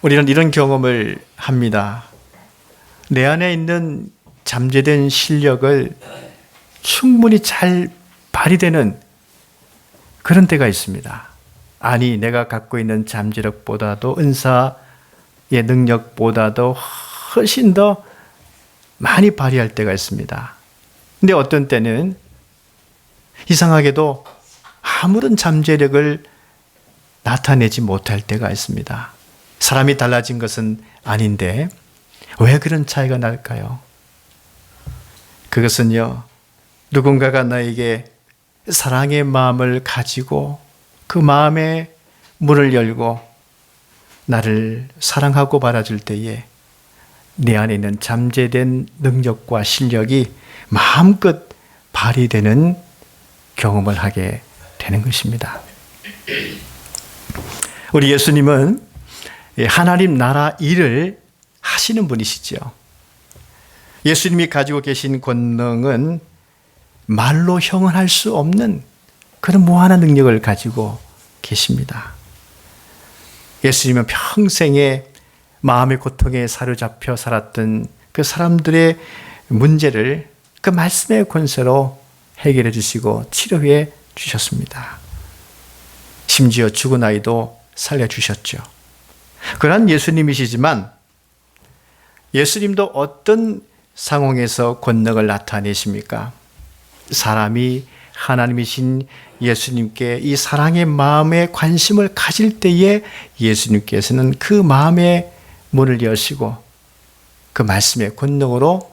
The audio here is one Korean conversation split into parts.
우리는 이런 경험을 합니다. 내 안에 있는 잠재된 실력을 충분히 잘 발휘되는 그런 때가 있습니다. 아니, 내가 갖고 있는 잠재력보다도 은사의 능력보다도 훨씬 더 많이 발휘할 때가 있습니다. 근데 어떤 때는 이상하게도 아무런 잠재력을 나타내지 못할 때가 있습니다. 사람이 달라진 것은 아닌데 왜 그런 차이가 날까요? 그것은요, 누군가가 나에게 사랑의 마음을 가지고 그 마음에 문을 열고 나를 사랑하고 받아줄 때에 내 안에 있는 잠재된 능력과 실력이 마음껏 발휘되는 경험을 하게 되는 것입니다. 우리 예수님은 하나님 나라 일을 하시는 분이시죠. 예수님이 가지고 계신 권능은 말로 형언할 수 없는 그런 무한한 능력을 가지고 계십니다. 예수님은 평생에 마음의 고통에 사로잡혀 살았던 그 사람들의 문제를 그 말씀의 권세로 해결해 주시고 치료해 주셨습니다. 심지어 죽은 아이도 살려주셨죠. 그러한 예수님이시지만 예수님도 어떤 상황에서 권능을 나타내십니까? 사람이 하나님이신 예수님께 이 사랑의 마음에 관심을 가질 때에 예수님께서는 그 마음의 문을 여시고 그 말씀의 권능으로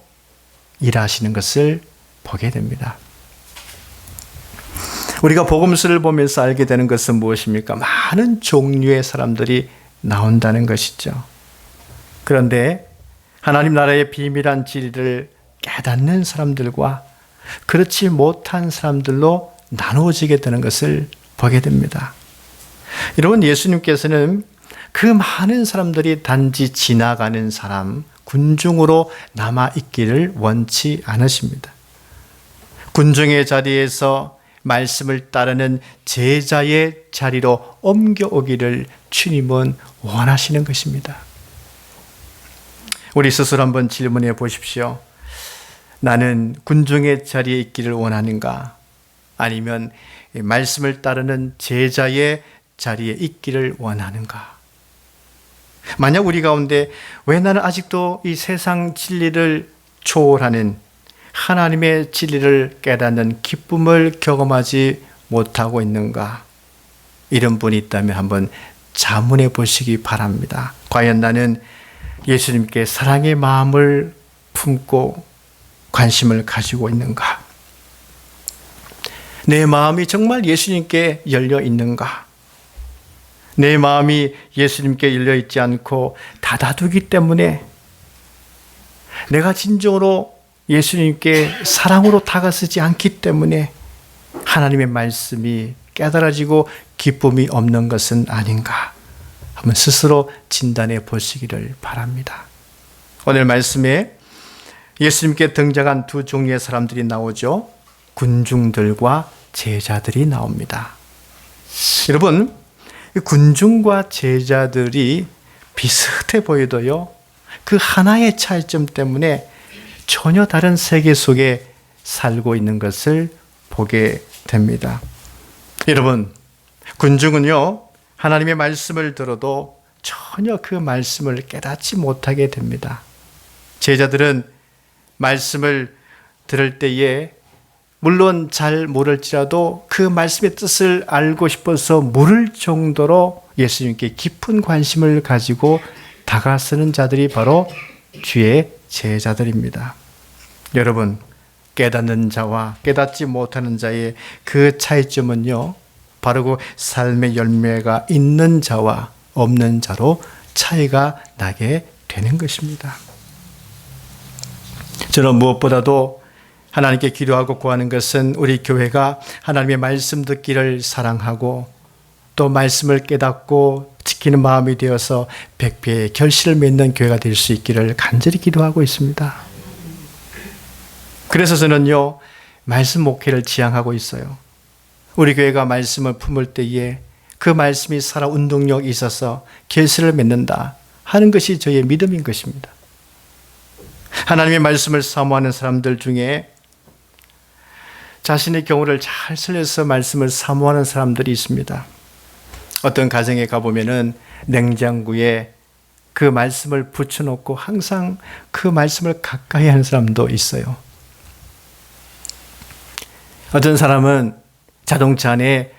일하시는 것을 보게 됩니다. 우리가 복음서를 보면서 알게 되는 것은 무엇입니까? 많은 종류의 사람들이 나온다는 것이죠. 그런데 하나님 나라의 비밀한 진리를 깨닫는 사람들과 그렇지 못한 사람들로 나누어지게 되는 것을 보게 됩니다. 여러분, 예수님께서는 그 많은 사람들이 단지 지나가는 사람, 군중으로 남아있기를 원치 않으십니다. 군중의 자리에서 말씀을 따르는 제자의 자리로 옮겨오기를 주님은 원하시는 것입니다. 우리 스스로 한번 질문해 보십시오. 나는 군중의 자리에 있기를 원하는가? 아니면 말씀을 따르는 제자의 자리에 있기를 원하는가? 만약 우리 가운데 왜 나는 아직도 이 세상 진리를 초월하는 하나님의 진리를 깨닫는 기쁨을 경험하지 못하고 있는가? 이런 분이 있다면 한번 자문해 보시기 바랍니다. 과연 나는 예수님께 사랑의 마음을 품고 관심을 가지고 있는가? 내 마음이 정말 예수님께 열려 있는가? 내 마음이 예수님께 열려 있지 않고 닫아두기 때문에 내가 진정으로 예수님께 사랑으로 다가서지 않기 때문에 하나님의 말씀이 깨달아지고 기쁨이 없는 것은 아닌가? 한번 스스로 진단해 보시기를 바랍니다. 오늘 말씀에 예수님께 등장한 두 종류의 사람들이 나오죠. 군중들과 제자들이 나옵니다. 여러분, 군중과 제자들이 비슷해 보여도요, 그 하나의 차이점 때문에 전혀 다른 세계 속에 살고 있는 것을 보게 됩니다. 여러분, 군중은요, 하나님의 말씀을 들어도 전혀 그 말씀을 깨닫지 못하게 됩니다. 제자들은 말씀을 들을 때에 물론 잘 모를지라도 그 말씀의 뜻을 알고 싶어서 물을 정도로 예수님께 깊은 관심을 가지고 다가서는 자들이 바로 주의 제자들입니다. 여러분, 깨닫는 자와 깨닫지 못하는 자의 그 차이점은요, 바로 그 삶의 열매가 있는 자와 없는 자로 차이가 나게 되는 것입니다. 저는 무엇보다도 하나님께 기도하고 구하는 것은 우리 교회가 하나님의 말씀 듣기를 사랑하고 또 말씀을 깨닫고 지키는 마음이 되어서 백배의 결실을 맺는 교회가 될 수 있기를 간절히 기도하고 있습니다. 그래서 저는요, 말씀 목회를 지향하고 있어요. 우리 교회가 말씀을 품을 때에 그 말씀이 살아 운동력이 있어서 결실을 맺는다. 하는 것이 저의 믿음인 것입니다. 하나님의 말씀을 사모하는 사람들 중에 자신의 경우를 잘 살려서 말씀을 사모하는 사람들이 있습니다. 어떤 가정에 가보면은 냉장고에 그 말씀을 붙여놓고 항상 그 말씀을 가까이 하는 사람도 있어요. 어떤 사람은 자동차 안에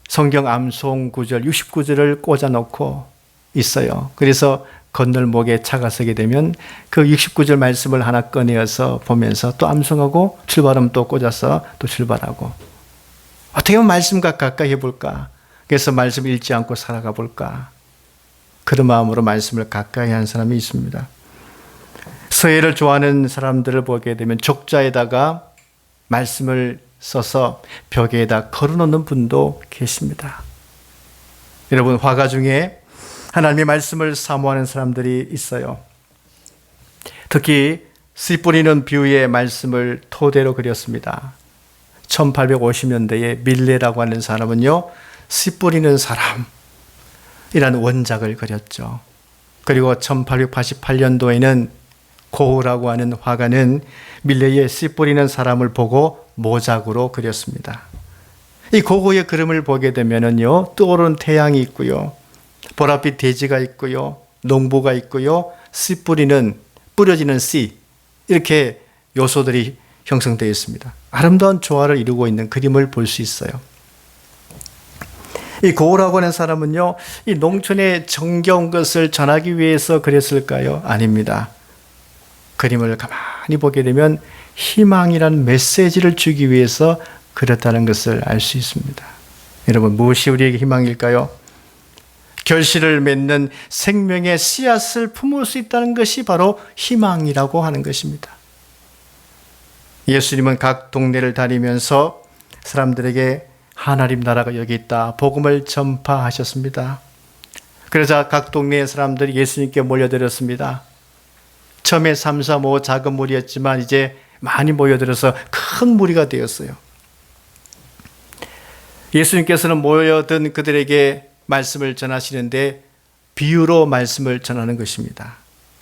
성경 암송 구절 69절을 꽂아놓고 있어요. 그래서 건널목에 차가 서게 되면 그 69절 말씀을 하나 꺼내어서 보면서 또 암송하고 출발하면 또 꽂아서 또 출발하고, 어떻게 보면 말씀과 가까이 해볼까? 그래서 말씀 읽지 않고 살아가 볼까? 그런 마음으로 말씀을 가까이 하는 사람이 있습니다. 서예를 좋아하는 사람들을 보게 되면 족자에다가 말씀을 써서 벽에다 걸어놓는 분도 계십니다. 여러분, 화가 중에 하나님의 말씀을 사모하는 사람들이 있어요. 특히 씨 뿌리는 비유의 말씀을 토대로 그렸습니다. 1850년대에 밀레라고 하는 사람은요, 씨 뿌리는 사람이라는 원작을 그렸죠. 그리고 1888년도에는 고흐라고 하는 화가는 밀레의 씨 뿌리는 사람을 보고 모작으로 그렸습니다. 이 고흐의 그림을 보게 되면은요, 떠오르는 태양이 있고요, 보랏빛 대지가 있고요, 농부가 있고요, 씨 뿌려지는 씨, 이렇게 요소들이 형성되어 있습니다. 아름다운 조화를 이루고 있는 그림을 볼 수 있어요. 이 고흐라고 하는 사람은요, 이 농촌의 정겨운 것을 전하기 위해서 그렸을까요? 아닙니다. 그림을 가만히 보게 되면 희망이라는 메시지를 주기 위해서 그렸다는 것을 알 수 있습니다. 여러분, 무엇이 우리에게 희망일까요? 결실을 맺는 생명의 씨앗을 품을 수 있다는 것이 바로 희망이라고 하는 것입니다. 예수님은 각 동네를 다니면서 사람들에게 하나님 나라가 여기 있다, 복음을 전파하셨습니다. 그러자 각 동네의 사람들이 예수님께 몰려들었습니다. 처음에 3, 4, 5 작은 무리였지만 이제 많이 모여들어서 큰 무리가 되었어요. 예수님께서는 모여든 그들에게 말씀을 전하시는데 비유로 말씀을 전하는 것입니다.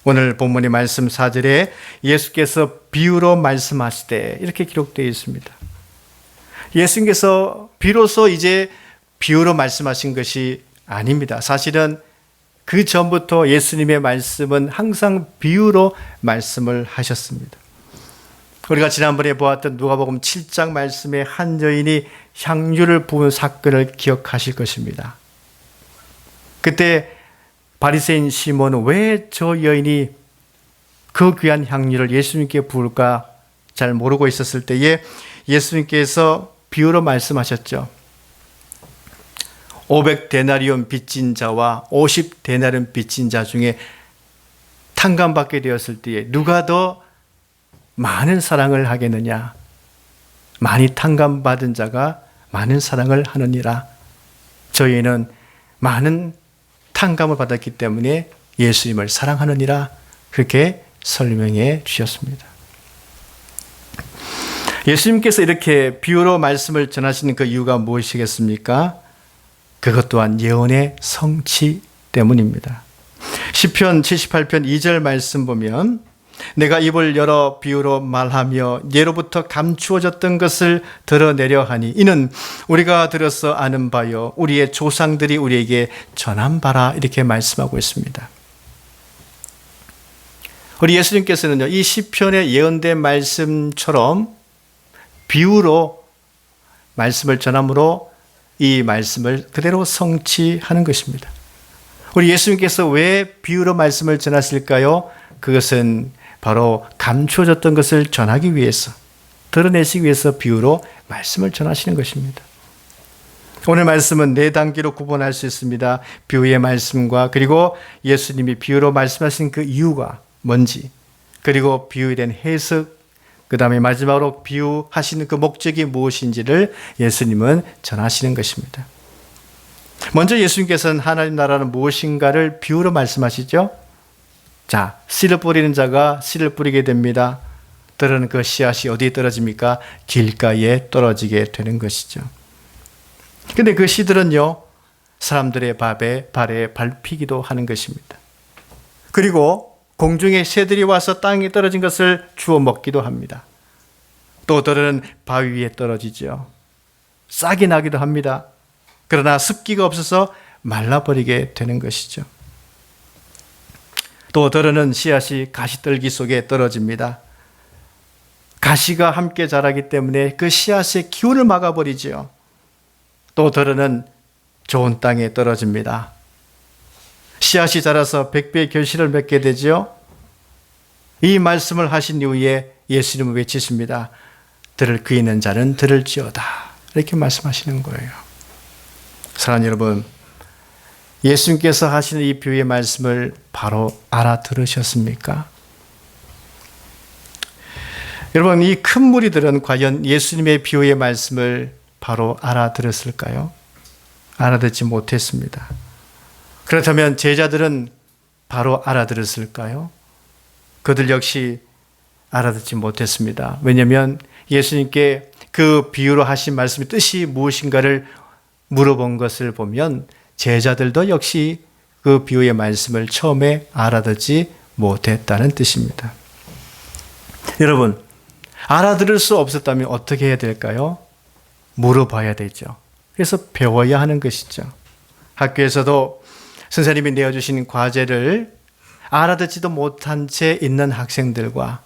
오늘 본문의 말씀 4절에 예수께서 비유로 말씀하시되 이렇게 기록되어 있습니다. 예수님께서 비로소 이제 비유로 말씀하신 것이 아닙니다. 사실은 그 전부터 예수님의 말씀은 항상 비유로 말씀을 하셨습니다. 우리가 지난번에 보았던 누가복음 7장 말씀에 한 여인이 향유를 부은 사건을 기억하실 것입니다. 그때 바리새인 시몬은 왜 저 여인이 그 귀한 향유를 예수님께 부을까 잘 모르고 있었을 때에 예수님께서 비유로 말씀하셨죠. 500데나리온 빚진 자와 50데나리온 빚진 자 중에 탕감받게 되었을 때에 누가 더 많은 사랑을 하겠느냐? 많이 탕감받은 자가 많은 사랑을 하느니라. 저희는 많은 탕감을 받았기 때문에 예수님을 사랑하느니라, 그렇게 설명해 주셨습니다. 예수님께서 이렇게 비유로 말씀을 전하시는 그 이유가 무엇이겠습니까? 그것 또한 예언의 성취 때문입니다. 시편 78편 2절 말씀 보면 내가 입을 열어 비유로 말하며 예로부터 감추어졌던 것을 드러내려 하니 이는 우리가 들어서 아는 바요 우리의 조상들이 우리에게 전한 바라, 이렇게 말씀하고 있습니다. 우리 예수님께서는요, 이 시편에 예언된 말씀처럼 비유로 말씀을 전함으로 이 말씀을 그대로 성취하는 것입니다. 우리 예수님께서 왜 비유로 말씀을 전하실까요? 그것은 바로 감추어졌던 것을 전하기 위해서, 드러내시기 위해서 비유로 말씀을 전하시는 것입니다. 오늘 말씀은 네 단계로 구분할 수 있습니다. 비유의 말씀과, 그리고 예수님이 비유로 말씀하신 그 이유가 뭔지, 그리고 비유에 대한 해석, 그 다음에 마지막으로 비유하시는 그 목적이 무엇인지를 예수님은 전하시는 것입니다. 먼저 예수님께서는 하나님 나라는 무엇인가를 비유로 말씀하시죠. 자, 씨를 뿌리는 자가 씨를 뿌리게 됩니다. 들은 그 씨앗이 어디에 떨어집니까? 길가에 떨어지게 되는 것이죠. 근데 그 씨들은요, 사람들의 발에 밟히기도 하는 것입니다. 그리고 공중의 새들이 와서 땅에 떨어진 것을 주워 먹기도 합니다. 또 어떨은 바위 위에 떨어지죠. 싹이 나기도 합니다. 그러나 습기가 없어서 말라버리게 되는 것이죠. 또 어떨은 씨앗이 가시떨기 속에 떨어집니다. 가시가 함께 자라기 때문에 그 씨앗의 기운을 막아버리지요. 또 어떨은 좋은 땅에 떨어집니다. 씨앗이 자라서 100배의 결실을 맺게 되지요. 이 말씀을 하신 이후에 예수님은 외치십니다. 들을 귀 있는 자는 들을지어다. 이렇게 말씀하시는 거예요. 사랑하는 여러분, 예수님께서 하시는 이 비유의 말씀을 바로 알아들으셨습니까? 여러분, 이 큰 무리들은 과연 예수님의 비유의 말씀을 바로 알아들었을까요? 알아듣지 못했습니다. 그렇다면 제자들은 바로 알아들었을까요? 그들 역시 알아듣지 못했습니다. 왜냐하면 예수님께 그 비유로 하신 말씀의 뜻이 무엇인가를 물어본 것을 보면 제자들도 역시 그 비유의 말씀을 처음에 알아듣지 못했다는 뜻입니다. 여러분, 알아들을 수 없었다면 어떻게 해야 될까요? 물어봐야 되죠. 그래서 배워야 하는 것이죠. 학교에서도 선생님이 내어주신 과제를 알아듣지도 못한 채 있는 학생들과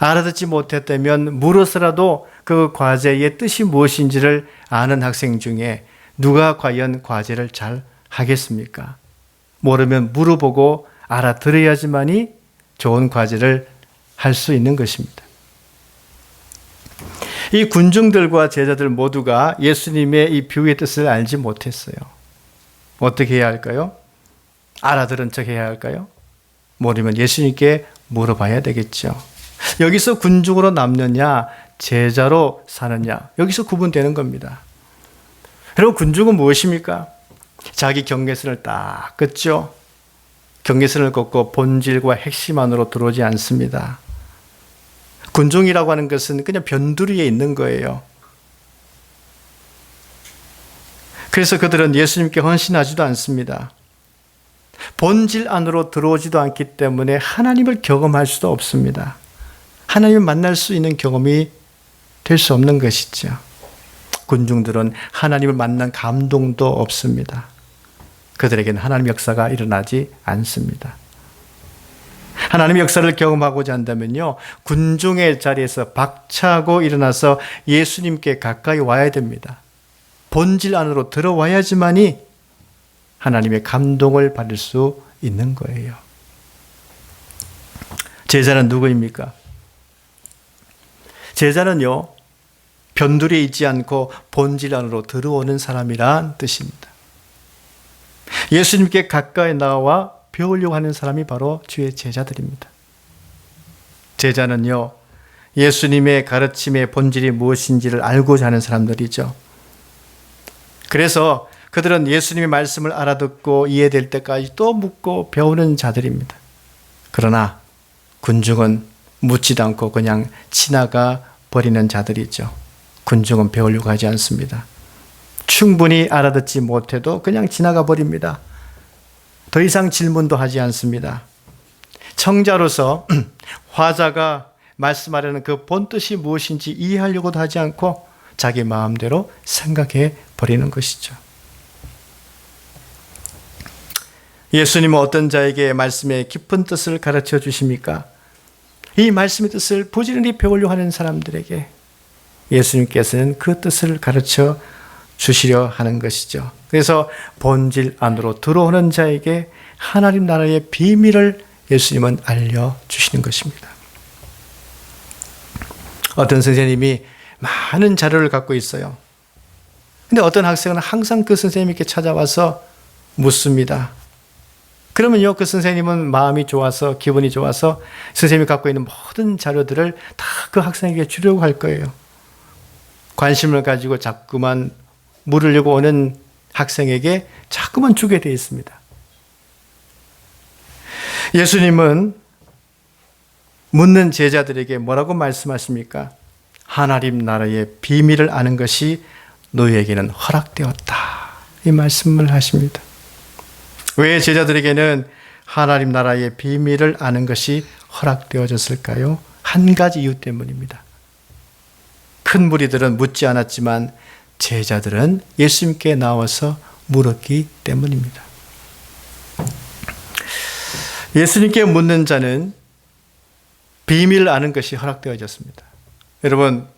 알아듣지 못했다면 물어서라도 그 과제의 뜻이 무엇인지를 아는 학생 중에 누가 과연 과제를 잘 하겠습니까? 모르면 물어보고 알아들어야지만이 좋은 과제를 할 수 있는 것입니다. 이 군중들과 제자들 모두가 예수님의 이 비유의 뜻을 알지 못했어요. 어떻게 해야 할까요? 알아들은 척 해야 할까요? 모르면 예수님께 물어봐야 되겠죠. 여기서 군중으로 남느냐, 제자로 사느냐, 여기서 구분되는 겁니다. 여러분, 군중은 무엇입니까? 자기 경계선을 딱 긋죠. 경계선을 긋고 본질과 핵심 안으로 들어오지 않습니다. 군중이라고 하는 것은 그냥 변두리에 있는 거예요. 그래서 그들은 예수님께 헌신하지도 않습니다. 본질 안으로 들어오지도 않기 때문에 하나님을 경험할 수도 없습니다. 하나님을 만날 수 있는 경험이 될 수 없는 것이죠. 군중들은 하나님을 만난 감동도 없습니다. 그들에게는 하나님 역사가 일어나지 않습니다. 하나님 역사를 경험하고자 한다면요, 군중의 자리에서 박차고 일어나서 예수님께 가까이 와야 됩니다. 본질 안으로 들어와야지만이 하나님의 감동을 받을 수 있는 거예요. 제자는 누구입니까? 제자는요, 변두리에 있지 않고 본질 안으로 들어오는 사람이란 뜻입니다. 예수님께 가까이 나와 배우려고 하는 사람이 바로 주의 제자들입니다. 제자는요, 예수님의 가르침의 본질이 무엇인지를 알고자 하는 사람들이죠. 그래서 그들은 예수님의 말씀을 알아듣고 이해될 때까지 또 묻고 배우는 자들입니다. 그러나 군중은 묻지도 않고 그냥 지나가 버리는 자들이죠. 군중은 배우려고 하지 않습니다. 충분히 알아듣지 못해도 그냥 지나가 버립니다. 더 이상 질문도 하지 않습니다. 청자로서 화자가 말씀하려는 그 본뜻이 무엇인지 이해하려고도 하지 않고 자기 마음대로 생각해 버리는 것이죠. 예수님은 어떤 자에게 말씀의 깊은 뜻을 가르쳐 주십니까? 이 말씀의 뜻을 부지런히 배우려고 하는 사람들에게 예수님께서는 그 뜻을 가르쳐 주시려 하는 것이죠. 그래서 본질 안으로 들어오는 자에게 하나님 나라의 비밀을 예수님은 알려주시는 것입니다. 어떤 선생님이 많은 자료를 갖고 있어요. 근데 어떤 학생은 항상 그 선생님께 찾아와서 묻습니다. 그러면요, 그 선생님은 마음이 좋아서, 기분이 좋아서 선생님이 갖고 있는 모든 자료들을 다 그 학생에게 주려고 할 거예요. 관심을 가지고 자꾸만 물으려고 오는 학생에게 자꾸만 주게 되어 있습니다. 예수님은 묻는 제자들에게 뭐라고 말씀하십니까? 하나님 나라의 비밀을 아는 것이 너희에게는 허락되었다. 이 말씀을 하십니다. 왜 제자들에게는 하나님 나라의 비밀을 아는 것이 허락되어졌을까요? 한 가지 이유 때문입니다. 큰 무리들은 묻지 않았지만 제자들은 예수님께 나와서 물었기 때문입니다. 예수님께 묻는 자는 비밀을 아는 것이 허락되어졌습니다. 여러분,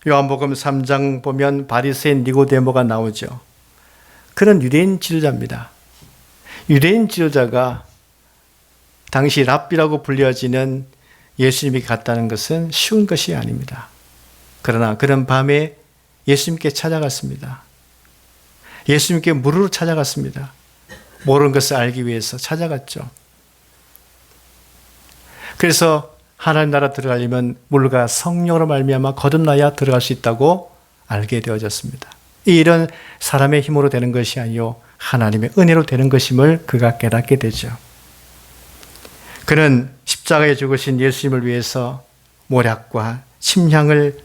요한복음 3장 보면 바리새인 니고데모가 나오죠. 그런 유대인 지도자입니다. 유대인 지도자가 당시 랍비라고 불려지는 예수님이 갔다는 것은 쉬운 것이 아닙니다. 그러나 그런 밤에 예수님께 찾아갔습니다. 예수님께 물으러 찾아갔습니다. 모르는 것을 알기 위해서 찾아갔죠. 그래서 하나님 나라 들어가려면 물과 성령으로 말미암아 거듭나야 들어갈 수 있다고 알게 되어졌습니다. 이 일은 사람의 힘으로 되는 것이 아니요 하나님의 은혜로 되는 것임을 그가 깨닫게 되죠. 그는 십자가에 죽으신 예수님을 위해서 모략과 침향을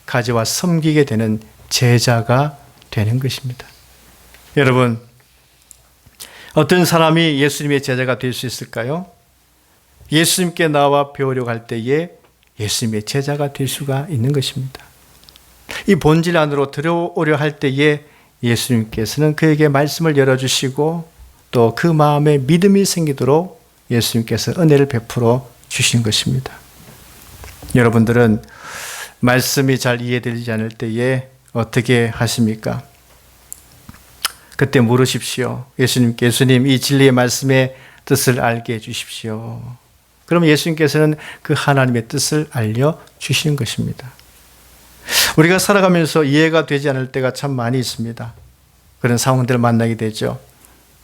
가져와 섬기게 되는 제자가 되는 것입니다. 여러분, 어떤 사람이 예수님의 제자가 될 수 있을까요? 예수님께 나와 배우려고 할 때에 예수님의 제자가 될 수가 있는 것입니다. 이 본질 안으로 들어오려 할 때에 예수님께서는 그에게 말씀을 열어주시고 또 그 마음에 믿음이 생기도록 예수님께서 은혜를 베풀어 주신 것입니다. 여러분들은 말씀이 잘 이해되지 않을 때에 어떻게 하십니까? 그때 물으십시오. 예수님, 이 진리의 말씀의 뜻을 알게 해주십시오. 그럼 예수님께서는 그 하나님의 뜻을 알려주시는 것입니다. 우리가 살아가면서 이해가 되지 않을 때가 참 많이 있습니다. 그런 상황들을 만나게 되죠.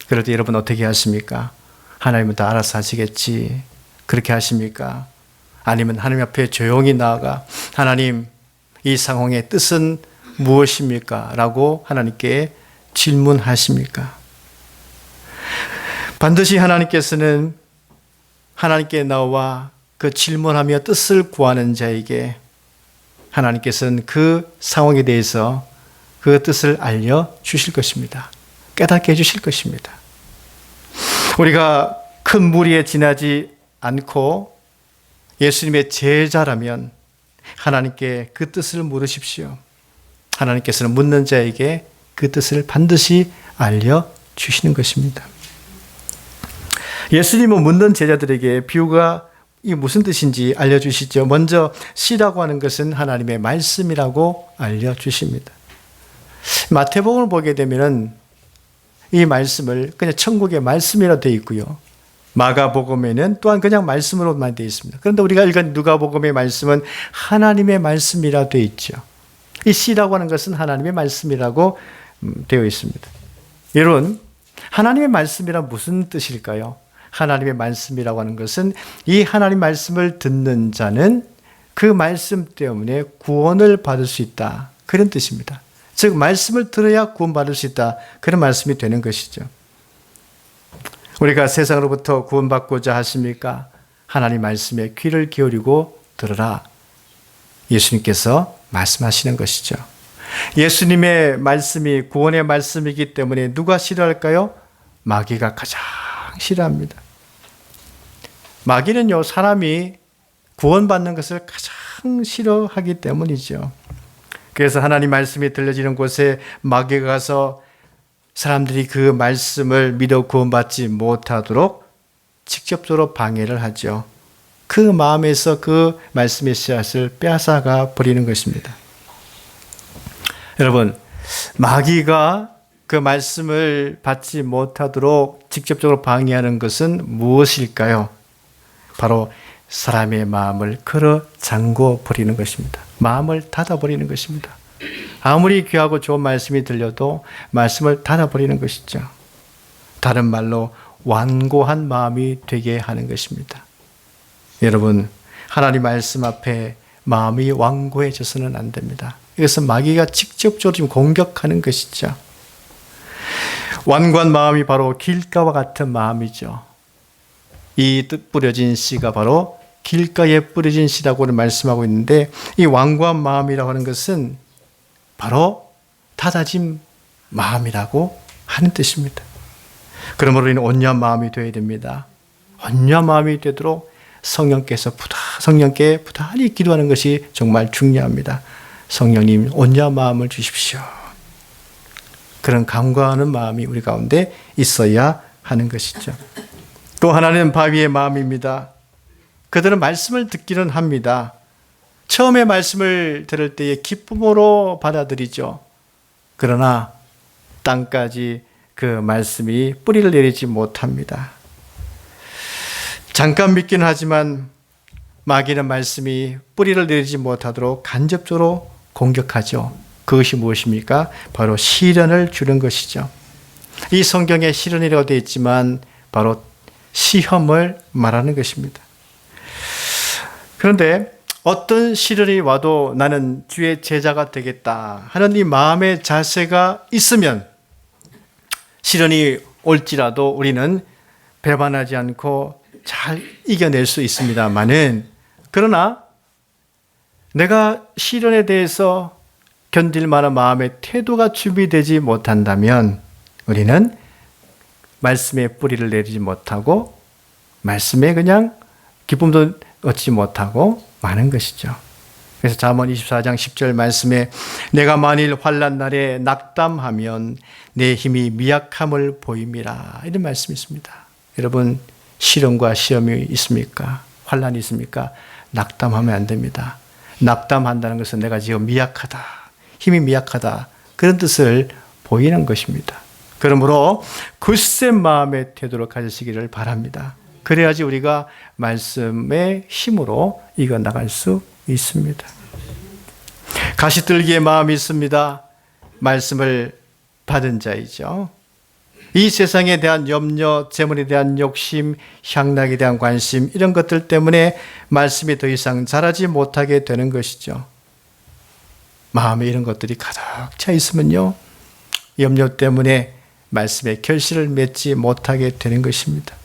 그럴 때 여러분 어떻게 하십니까? 하나님은 다 알아서 하시겠지. 그렇게 하십니까? 아니면 하나님 앞에 조용히 나아가 하나님, 이 상황의 뜻은 무엇입니까? 라고 하나님께 질문하십니까? 반드시 하나님께서는 하나님께 나와 그 질문하며 뜻을 구하는 자에게 하나님께서는 그 상황에 대해서 그 뜻을 알려주실 것입니다. 깨닫게 해주실 것입니다. 우리가 큰 무리에 지나지 않고 예수님의 제자라면 하나님께 그 뜻을 물으십시오. 하나님께서는 묻는 자에게 그 뜻을 반드시 알려주시는 것입니다. 예수님은 묻는 제자들에게 비유가 이 무슨 뜻인지 알려주시죠. 먼저 씨라고 하는 것은 하나님의 말씀이라고 알려주십니다. 마태복음을 보게 되면 이 말씀을 그냥 천국의 말씀이라 되어 있고요. 마가복음에는 또한 그냥 말씀으로만 되어 있습니다. 그런데 우리가 읽은 누가복음의 말씀은 하나님의 말씀이라 되어 있죠. 이 씨라고 하는 것은 하나님의 말씀이라고 되어 있습니다. 여러분, 하나님의 말씀이란 무슨 뜻일까요? 하나님의 말씀이라고 하는 것은 이 하나님 말씀을 듣는 자는 그 말씀 때문에 구원을 받을 수 있다. 그런 뜻입니다. 즉 말씀을 들어야 구원받을 수 있다. 그런 말씀이 되는 것이죠. 우리가 세상으로부터 구원받고자 하십니까? 하나님 말씀에 귀를 기울이고 들으라. 예수님께서 말씀하시는 것이죠. 예수님의 말씀이 구원의 말씀이기 때문에 누가 싫어할까요? 마귀가 가장 싫어합니다. 마귀는요, 사람이 구원받는 것을 가장 싫어하기 때문이죠. 그래서 하나님 말씀이 들려지는 곳에 마귀가 가서 사람들이 그 말씀을 믿어 구원받지 못하도록 직접적으로 방해를 하죠. 그 마음에서 그 말씀의 씨앗을 빼앗아가 버리는 것입니다. 여러분, 마귀가 그 말씀을 받지 못하도록 직접적으로 방해하는 것은 무엇일까요? 바로 사람의 마음을 걸어 잠궈 버리는 것입니다. 마음을 닫아 버리는 것입니다. 아무리 귀하고 좋은 말씀이 들려도 말씀을 닫아 버리는 것이죠. 다른 말로 완고한 마음이 되게 하는 것입니다. 여러분, 하나님 말씀 앞에 마음이 완고해져서는 안 됩니다. 이것은 마귀가 직접적으로 지금 공격하는 것이죠. 완고한 마음이 바로 길가와 같은 마음이죠. 이 뜻 뿌려진 씨가 바로 길가에 뿌려진 씨라고는 말씀하고 있는데, 이 완고한 마음이라고 하는 것은 바로 닫아진 마음이라고 하는 뜻입니다. 그러므로 우리는 온유한 마음이 되어야 됩니다. 온유한 마음이 되도록 성령께 부단히 기도하는 것이 정말 중요합니다. 성령님, 온유한 마음을 주십시오. 그런 간구하는 마음이 우리 가운데 있어야 하는 것이죠. 또 하나는 바위의 마음입니다. 그들은 말씀을 듣기는 합니다. 처음에 말씀을 들을 때에 기쁨으로 받아들이죠. 그러나 땅까지 그 말씀이 뿌리를 내리지 못합니다. 잠깐 믿기는 하지만 마귀는 말씀이 뿌리를 내리지 못하도록 간접적으로 공격하죠. 그것이 무엇입니까? 바로 시련을 주는 것이죠. 이 성경에 시련이라고 되어 있지만 바로 시험을 말하는 것입니다. 그런데 어떤 시련이 와도 나는 주의 제자가 되겠다 하는 이 마음의 자세가 있으면 시련이 올지라도 우리는 배반하지 않고 잘 이겨낼 수 있습니다만은, 그러나 내가 시련에 대해서 견딜 만한 마음의 태도가 준비되지 못한다면 우리는 말씀에 뿌리를 내리지 못하고 말씀에 그냥 기쁨도 얻지 못하고 마는 것이죠. 그래서 잠언 24장 10절 말씀에 내가 만일 환난 날에 낙담하면 내 힘이 미약함을 보임이라, 이런 말씀이 있습니다. 여러분, 시련과 시험이 있습니까? 환난이 있습니까? 낙담하면 안 됩니다. 낙담한다는 것은 내가 지금 미약하다, 힘이 미약하다, 그런 뜻을 보이는 것입니다. 그러므로 굳센 마음의 태도를 가지시기를 바랍니다. 그래야지 우리가 말씀의 힘으로 이겨나갈 수 있습니다. 가시떨기의 마음이 있습니다. 말씀을 받은 자이죠. 이 세상에 대한 염려, 재물에 대한 욕심, 향락에 대한 관심, 이런 것들 때문에 말씀이 더 이상 자라지 못하게 되는 것이죠. 마음에 이런 것들이 가득 차 있으면요, 염려 때문에 말씀의 결실을 맺지 못하게 되는 것입니다.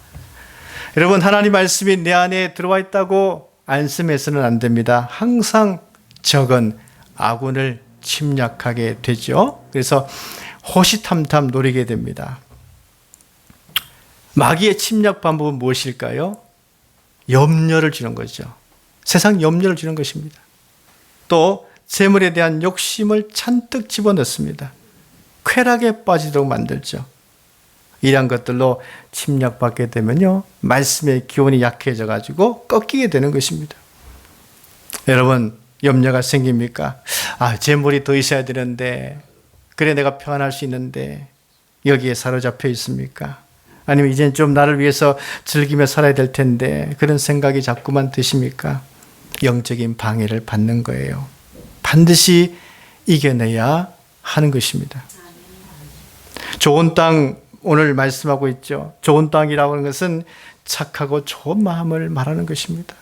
여러분, 하나님 말씀이 내 안에 들어와 있다고 안심해서는 안 됩니다. 항상 적은 아군을 침략하게 되죠. 그래서 호시탐탐 노리게 됩니다. 마귀의 침략 방법은 무엇일까요? 염려를 주는 거죠. 세상 염려를 주는 것입니다. 또 재물에 대한 욕심을 잔뜩 집어넣습니다. 쾌락에 빠지도록 만들죠. 이러한 것들로 침략받게 되면요, 말씀의 기운이 약해져 가지고 꺾이게 되는 것입니다. 여러분, 염려가 생깁니까? 재물이 더 있어야 되는데, 그래 내가 평안할 수 있는데 여기에 사로잡혀 있습니까? 아니면 이제는 좀 나를 위해서 즐기며 살아야 될 텐데, 그런 생각이 자꾸만 드십니까? 영적인 방해를 받는 거예요. 반드시 이겨내야 하는 것입니다. 좋은 땅, 오늘 말씀하고 있죠. 좋은 땅이라고 하는 것은 착하고 좋은 마음을 말하는 것입니다.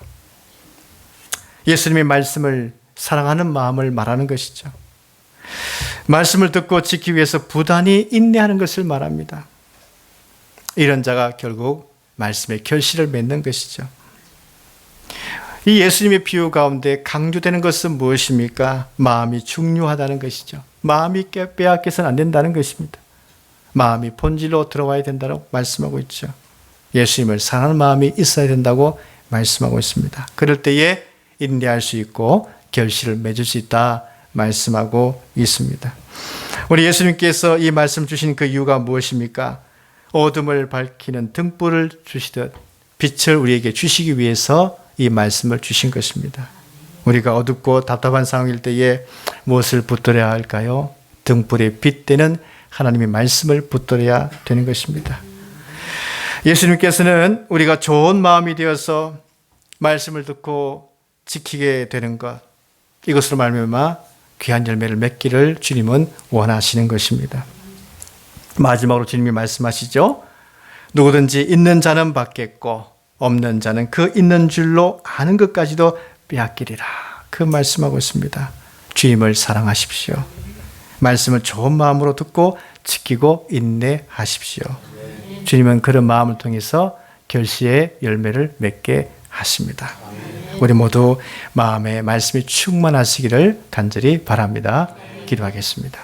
예수님의 말씀을 사랑하는 마음을 말하는 것이죠. 말씀을 듣고 지키기 위해서 부단히 인내하는 것을 말합니다. 이런 자가 결국 말씀의 결실을 맺는 것이죠. 이 예수님의 비유 가운데 강조되는 것은 무엇입니까? 마음이 중요하다는 것이죠. 마음이 빼앗겨서는 안 된다는 것입니다. 마음이 본질로 들어와야 된다고 말씀하고 있죠. 예수님을 사랑하는 마음이 있어야 된다고 말씀하고 있습니다. 그럴 때에 인내할 수 있고 결실을 맺을 수 있다 말씀하고 있습니다. 우리 예수님께서 이 말씀 주신 그 이유가 무엇입니까? 어둠을 밝히는 등불을 주시듯 빛을 우리에게 주시기 위해서 이 말씀을 주신 것입니다. 우리가 어둡고 답답한 상황일 때에 무엇을 붙들어야 할까요? 등불의 빛 되는 하나님의 말씀을 붙들어야 되는 것입니다. 예수님께서는 우리가 좋은 마음이 되어서 말씀을 듣고 지키게 되는 것, 이것으로 말미암아 귀한 열매를 맺기를 주님은 원하시는 것입니다. 마지막으로 주님이 말씀하시죠. 누구든지 있는 자는 받겠고 없는 자는 그 있는 줄로 아는 것까지도 빼앗기리라, 그 말씀하고 있습니다. 주님을 사랑하십시오. 말씀을 좋은 마음으로 듣고 지키고 인내하십시오. 주님은 그런 마음을 통해서 결실의 열매를 맺게 하십니다. 우리 모두 마음의 말씀이 충만하시기를 간절히 바랍니다. 기도하겠습니다.